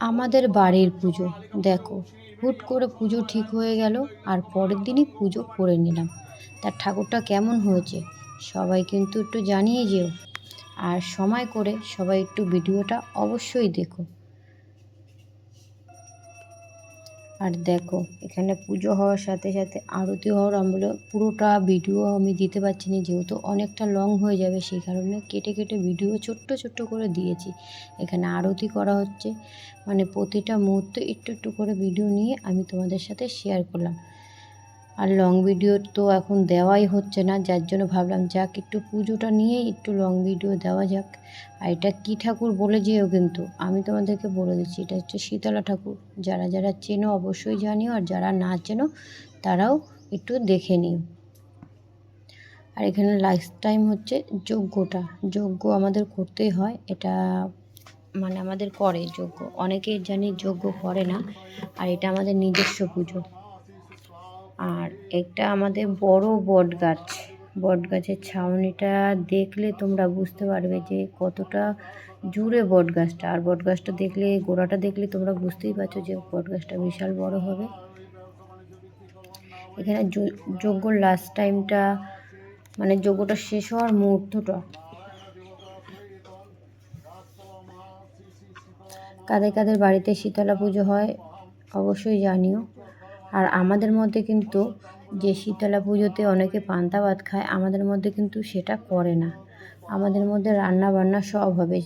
আমাদের বাড়ির পুজো দেখো, হুট করে পুজো ঠিক হয়ে গেল আর পরের দিনই পুজো করে নিলাম। তার ঠাকুরটা কেমন হয়েছে সবাই কিন্তু একটু জানিয়ে যেও, আর সময় করে সবাই একটু ভিডিওটা অবশ্যই দেখো। আর দেখো, এখানে পুজো হওয়ার সাথে সাথে আরতি হওয়ার আমরা পুরোটা ভিডিও আমি দিতে পারছি না, যেহেতু অনেকটা লং হয়ে যাবে, সেই কারণে কেটে কেটে ভিডিও ছোট্ট ছোট্ট করে দিয়েছি। এখানে আরতি করা হচ্ছে, মানে প্রতিটা মুহূর্তে একটু একটু করে ভিডিও নিয়ে আমি তোমাদের সাথে শেয়ার করলাম। আর লং ভিডিও তো এখন দেওয়াই হচ্ছে না, যার জন্য ভাবলাম যাক একটু পুজোটা নিয়ে একটু লং ভিডিও দেওয়া যাক। আর এটা কী ঠাকুর বলে যেও, কিন্তু আমি তোমাদেরকে বলে দিচ্ছি, এটা হচ্ছে শীতলা ঠাকুর। যারা যারা চেনো অবশ্যই জানিও, আর যারা না চেনো তারাও একটু দেখে নিও। আর এখানে লাস্ট টাইম হচ্ছে যজ্ঞটা, যজ্ঞ আমাদের করতেই হয়, এটা মানে আমাদের করে যজ্ঞ, অনেকে জানি যজ্ঞ করে না, আর এটা আমাদের নিজস্ব পুজো। আর একটা আমাদের বড় বট গাছ, বট গাছের ছাউনিটা দেখলে তোমরা বুঝতে পারবে যে কতটা জুড়ে বট গাছটা। আর বট গাছটা দেখলে, গোড়াটা দেখলে তোমরা বুঝতেই পারছো যে বট গাছটা বিশাল বড় হবে। এখানে যজ্ঞর লাস্ট টাইমটা, মানে যজ্ঞটা শেষ হওয়ার মুহূর্তটা, কাদের কাদের বাড়িতে শীতলা পুজো হয় অবশ্যই জানিও। আর আমাদের মধ্যে কিন্তু যে শীতলা পুজোতে অনেকে পান্তা ভাত খায়, আমাদের মধ্যে কিন্তু সেটা করে না। আমাদের মধ্যে রান্না বান্না সব হবে,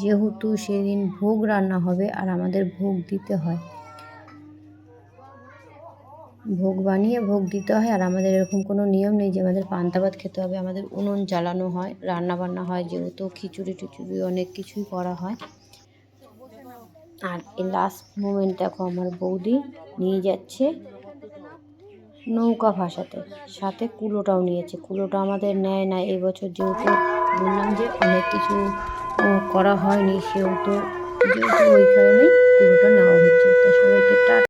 যেহেতু সেদিন ভোগ রান্না হবে আর আমাদের ভোগ দিতে হয়, ভোগ বানিয়ে ভোগ দিতে হয়। আর আমাদের এরকম কোনো নিয়ম নেই যে আমাদের পান্তা ভাত খেতে হবে, আমাদের উনুন জ্বালানো হয়, রান্না বান্না হয়, যেহেতু খিচুড়ি টিচুড়ি অনেক কিছুই করা হয়। আর এই লাস্ট মোমেন্ট দেখো, আমার বৌদি নিয়ে যাচ্ছে নৌকা ভাসাতে, সাথে কুলোটাও নিয়েছে। কুলোটা আমাদের নেয় না এবছর, যেহেতু বললাম যে অনেক কিছু করা হয়নি, সেহেতু ওই কারণেই কুলোটা নেওয়া হচ্ছে। তা সবাইকে